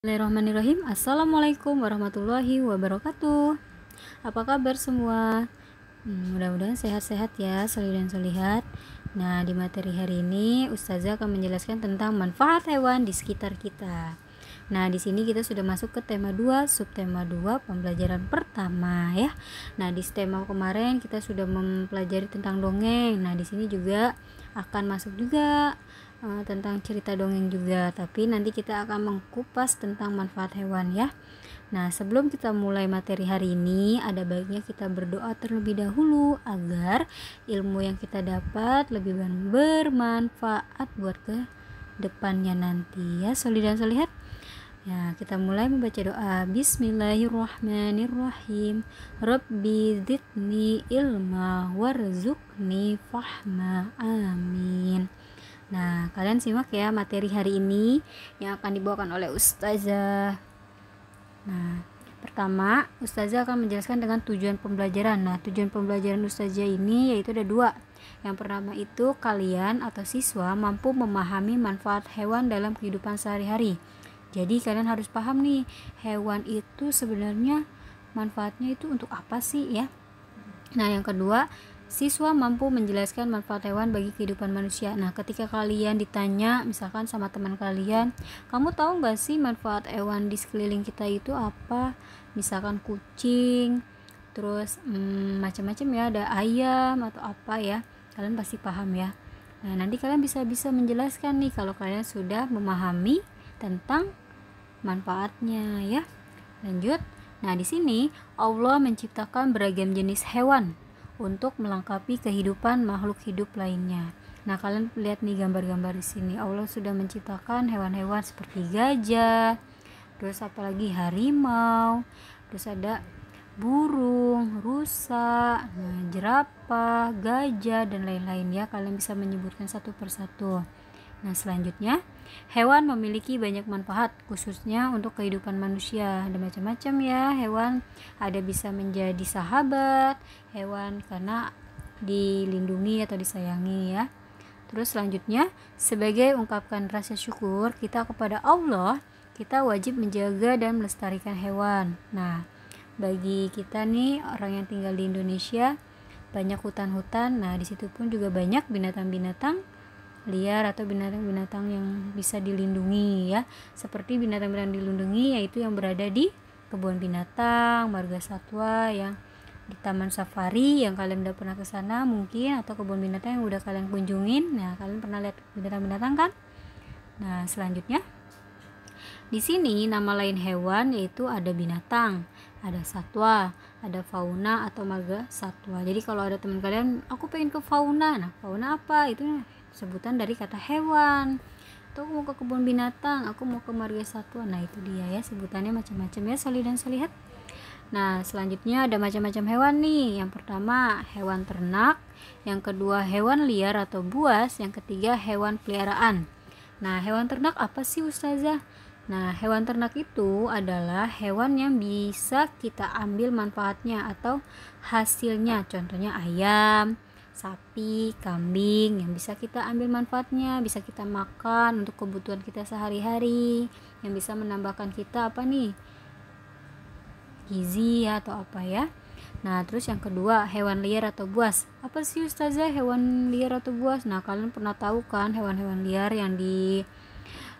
Bismillahirrahmanirrahim. Assalamualaikum warahmatullahi wabarakatuh. Apa kabar semua? Mudah-mudahan sehat-sehat ya, solih dan solihat. Nah, di materi hari ini Ustazah akan menjelaskan tentang manfaat hewan di sekitar kita. Nah, di sini kita sudah masuk ke tema 2, subtema 2, pembelajaran pertama ya. Nah, di tema kemarin kita sudah mempelajari tentang dongeng. Nah, di sini juga akan masuk juga tentang cerita dongeng juga, tapi nanti kita akan mengkupas tentang manfaat hewan ya. Nah, sebelum kita mulai materi hari ini, ada baiknya kita berdoa terlebih dahulu agar ilmu yang kita dapat lebih bermanfaat buat ke depannya nanti ya, solih dan solihat. Ya, kita mulai membaca doa. Bismillahirrahmanirrahim. Rabbi zidni ilma warzuqni fahma. Amin. Nah, kalian simak ya materi hari ini yang akan dibawakan oleh Ustazah. Nah, pertama Ustazah akan menjelaskan dengan tujuan pembelajaran. Nah, tujuan pembelajaran Ustazah ini yaitu ada dua. Yang pertama itu kalian atau siswa mampu memahami manfaat hewan dalam kehidupan sehari-hari. Jadi kalian harus paham nih, hewan itu sebenarnya manfaatnya itu untuk apa sih ya. Nah, yang kedua, siswa mampu menjelaskan manfaat hewan bagi kehidupan manusia. Nah, ketika kalian ditanya misalkan sama teman kalian, kamu tahu nggak sih manfaat hewan di sekeliling kita itu apa? Misalkan kucing, terus macam-macam ya, ada ayam atau apa ya, kalian pasti paham ya. Nah, nanti kalian bisa menjelaskan nih kalau kalian sudah memahami tentang manfaatnya ya. Lanjut. Nah, di sini Allah menciptakan beragam jenis hewan untuk melengkapi kehidupan makhluk hidup lainnya. Nah, kalian lihat nih gambar-gambar di sini. Allah sudah menciptakan hewan-hewan seperti gajah, terus apalagi harimau, terus ada burung, rusa, jerapah, gajah dan lain-lain ya. Kalian bisa menyebutkan satu persatu. Nah, selanjutnya, hewan memiliki banyak manfaat khususnya untuk kehidupan manusia. Ada macam-macam ya hewan, ada bisa menjadi sahabat hewan karena dilindungi atau disayangi ya. Terus selanjutnya, sebagai ungkapkan rasa syukur kita kepada Allah, kita wajib menjaga dan melestarikan hewan. Nah, bagi kita nih orang yang tinggal di Indonesia, banyak hutan-hutan. Nah, di situ pun juga banyak binatang-binatang liar atau binatang-binatang yang bisa dilindungi ya. Seperti binatang-binatang dilindungi yaitu yang berada di kebun binatang, marga satwa, yang di taman safari yang kalian udah pernah ke sana mungkin, atau kebun binatang yang udah kalian kunjungin. Nah, kalian pernah lihat binatang-binatang kan? Nah, selanjutnya di sini nama lain hewan yaitu ada binatang, ada satwa, ada fauna atau marga satwa. Jadi kalau ada teman kalian, aku pengen ke fauna. Nah, fauna apa? Itu sebutan dari kata hewan. Atau aku mau ke kebun binatang, aku mau ke marga satwa. Nah, itu dia ya, sebutannya macam-macam ya, solih dan solihat. Nah, selanjutnya ada macam-macam hewan nih. Yang pertama hewan ternak, yang kedua hewan liar atau buas, yang ketiga hewan peliharaan. Nah, hewan ternak apa sih Ustazah? Nah, hewan ternak itu adalah hewan yang bisa kita ambil manfaatnya atau hasilnya. Contohnya ayam, sapi, kambing yang bisa kita ambil manfaatnya, bisa kita makan untuk kebutuhan kita sehari-hari, yang bisa menambahkan kita apa nih? Gizi atau apa ya. Nah, terus yang kedua hewan liar atau buas. Apa sih Ustazah hewan liar atau buas? Nah, kalian pernah tahu kan hewan-hewan liar yang di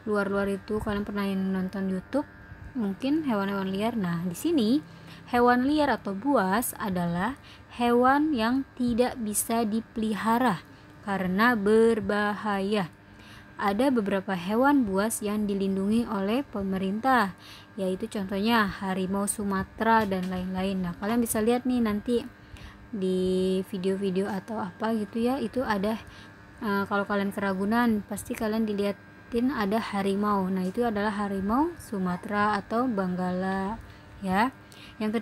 luar-luar itu, kalian pernah nonton YouTube mungkin hewan-hewan liar. Nah, di sini hewan liar atau buas adalah hewan yang tidak bisa dipelihara karena berbahaya. Ada beberapa hewan buas yang dilindungi oleh pemerintah, yaitu contohnya harimau Sumatera dan lain-lain. Nah, kalian bisa lihat nih nanti di video-video atau apa gitu ya, itu ada kalau kalian ke Ragunan pasti kalian dilihatin ada harimau. Nah, itu adalah harimau Sumatera atau Benggala ya. Yang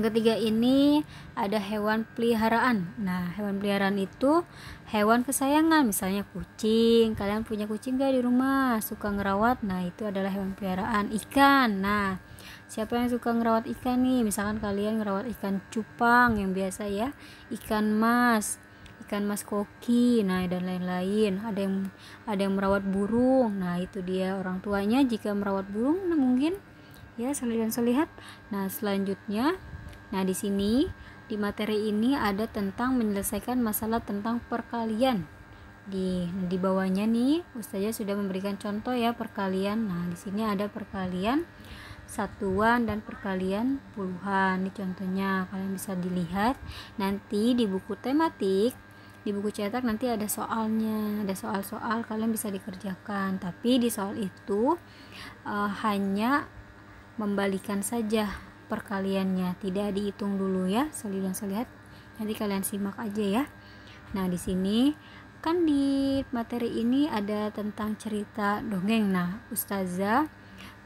ketiga ini ada hewan peliharaan. Nah, hewan peliharaan itu hewan kesayangan, misalnya kucing. Kalian punya kucing gak di rumah? Suka ngerawat? Nah, itu adalah hewan peliharaan. Ikan. Nah, siapa yang suka ngerawat ikan nih? Misalkan kalian ngerawat ikan cupang yang biasa ya, ikan mas, ikan mas koki, nah dan lain-lain. Ada yang merawat burung. Nah, itu dia orang tuanya jika merawat burung, nah mungkin ya dan selihat. Nah, selanjutnya, nah di sini di materi ini ada tentang menyelesaikan masalah tentang perkalian. Di bawahnya nih Ustazah sudah memberikan contoh ya perkalian. Nah, di sini ada perkalian satuan dan perkalian puluhan. Ini contohnya, kalian bisa dilihat nanti di buku tematik, di buku cetak nanti ada soalnya, ada soal-soal kalian bisa dikerjakan. Tapi di soal itu hanya membalikan saja perkaliannya, tidak dihitung dulu ya, dan selihat. Nanti kalian simak aja ya. Nah, di sini kan di materi ini ada tentang cerita dongeng. Nah, Ustazah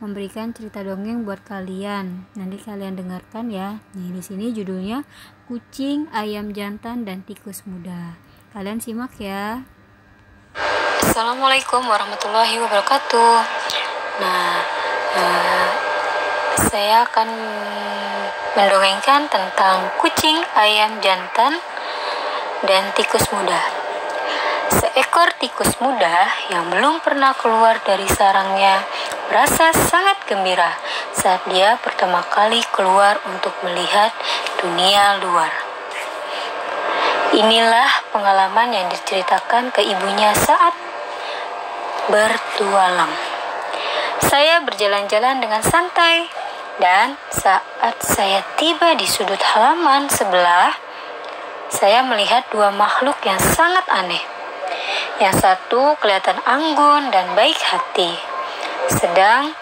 memberikan cerita dongeng buat kalian. Nanti kalian dengarkan ya. Nah, di sini judulnya Kucing, Ayam Jantan, dan Tikus Muda. Kalian simak ya. Assalamualaikum warahmatullahi wabarakatuh. Nah, saya akan mendongengkan tentang kucing, ayam jantan, dan tikus muda. Seekor tikus muda yang belum pernah keluar dari sarangnya merasa sangat gembira saat dia pertama kali keluar untuk melihat dunia luar. Inilah pengalaman yang diceritakan ke ibunya saat bertualang. Saya berjalan-jalan dengan santai, dan saat saya tiba di sudut halaman sebelah, saya melihat dua makhluk yang sangat aneh. Yang satu kelihatan anggun dan baik hati, sedang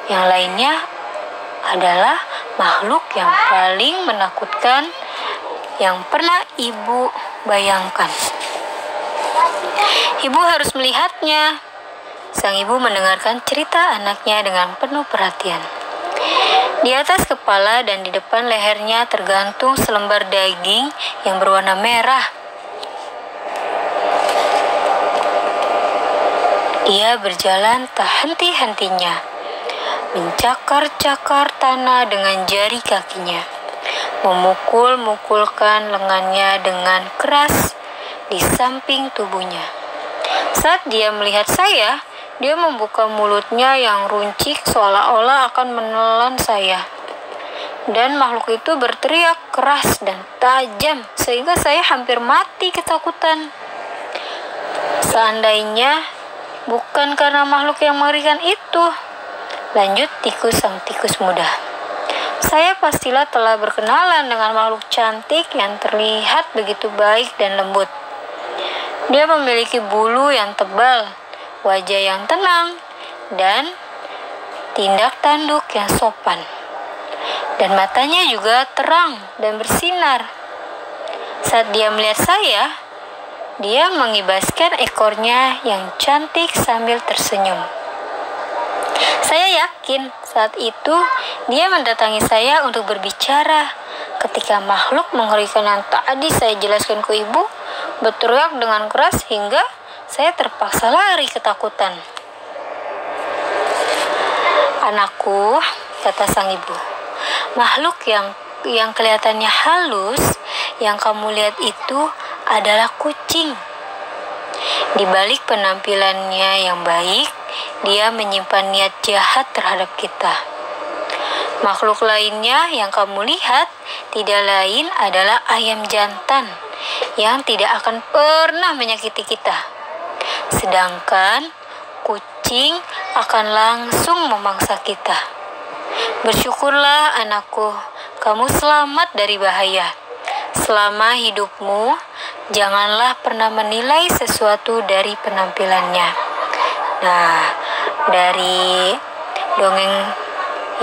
yang lainnya adalah makhluk yang paling menakutkan yang pernah ibu bayangkan. Ibu harus melihatnya. Sang ibu mendengarkan cerita anaknya dengan penuh perhatian. Di atas kepala dan di depan lehernya tergantung selembar daging yang berwarna merah. Dia berjalan tak henti-hentinya, mencakar-cakar tanah dengan jari kakinya, memukul-mukulkan lengannya dengan keras di samping tubuhnya. Saat dia melihat saya, dia membuka mulutnya yang runcing seolah-olah akan menelan saya. Dan makhluk itu berteriak keras dan tajam sehingga saya hampir mati ketakutan. Seandainya bukan karena makhluk yang mengerikan itu, lanjut sang tikus muda, saya pastilah telah berkenalan dengan makhluk cantik yang terlihat begitu baik dan lembut. Dia memiliki bulu yang tebal, wajah yang tenang, dan tindak tanduk yang sopan. Dan matanya juga terang dan bersinar. Saat dia melihat saya, dia mengibaskan ekornya yang cantik sambil tersenyum. Saya yakin saat itu dia mendatangi saya untuk berbicara ketika makhluk mengerikan yang tadi saya jelaskan ke ibu berteriak dengan keras hingga saya terpaksa lari ketakutan. Anakku, kata sang ibu, makhluk yang kelihatannya halus yang kamu lihat itu adalah kucing. Di balik penampilannya yang baik, dia menyimpan niat jahat terhadap kita. Makhluk lainnya yang kamu lihat tidak lain adalah ayam jantan yang tidak akan pernah menyakiti kita. Sedangkan kucing akan langsung memangsa kita. Bersyukurlah anakku, kamu selamat dari bahaya. Selama hidupmu, janganlah pernah menilai sesuatu dari penampilannya. Nah, dari dongeng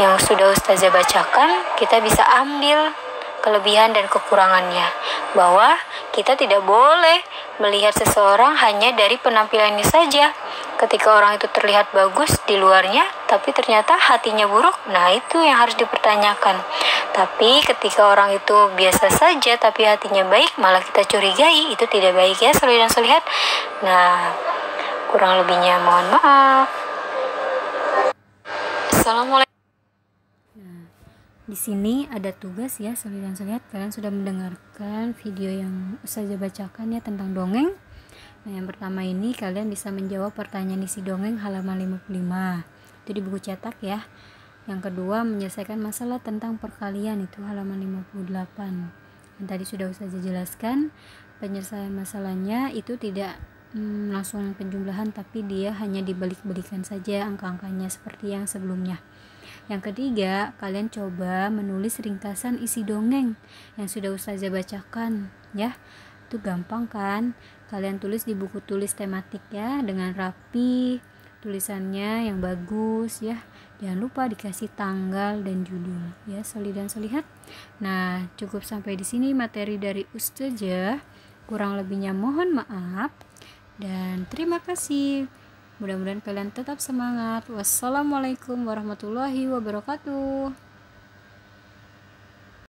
yang sudah Ustazah bacakan, kita bisa ambil kelebihan dan kekurangannya, bahwa kita tidak boleh melihat seseorang hanya dari penampilannya saja. Ketika orang itu terlihat bagus di luarnya, tapi ternyata hatinya buruk, nah itu yang harus dipertanyakan. Tapi ketika orang itu biasa saja, tapi hatinya baik, malah kita curigai, itu tidak baik ya, solihin dan solihat. Nah, kurang lebihnya mohon maaf. Assalamualaikum. Nah, Di sini ada tugas ya, Soli dan Solihat. Kalian sudah mendengarkan video yang Ustazah bacakan ya tentang dongeng. Nah, yang pertama ini kalian bisa menjawab pertanyaan isi dongeng halaman 55. Itu di buku cetak ya. Yang kedua, menyelesaikan masalah tentang perkalian, itu halaman 58. Yang tadi sudah Ustazah jelaskan, penyelesaian masalahnya itu tidak langsung penjumlahan, tapi dia hanya dibalik-balikan saja angka-angkanya seperti yang sebelumnya. Yang ketiga, kalian coba menulis ringkasan isi dongeng yang sudah Ustazah bacakan ya. Itu gampang kan? Kalian tulis di buku tulis tematik ya, dengan rapi, tulisannya yang bagus ya. Jangan lupa dikasih tanggal dan judul ya, Soli dan Solihat. Nah, cukup sampai di sini materi dari Ustazah. Kurang lebihnya mohon maaf dan terima kasih. Mudah-mudahan kalian tetap semangat. Wassalamualaikum warahmatullahi wabarakatuh.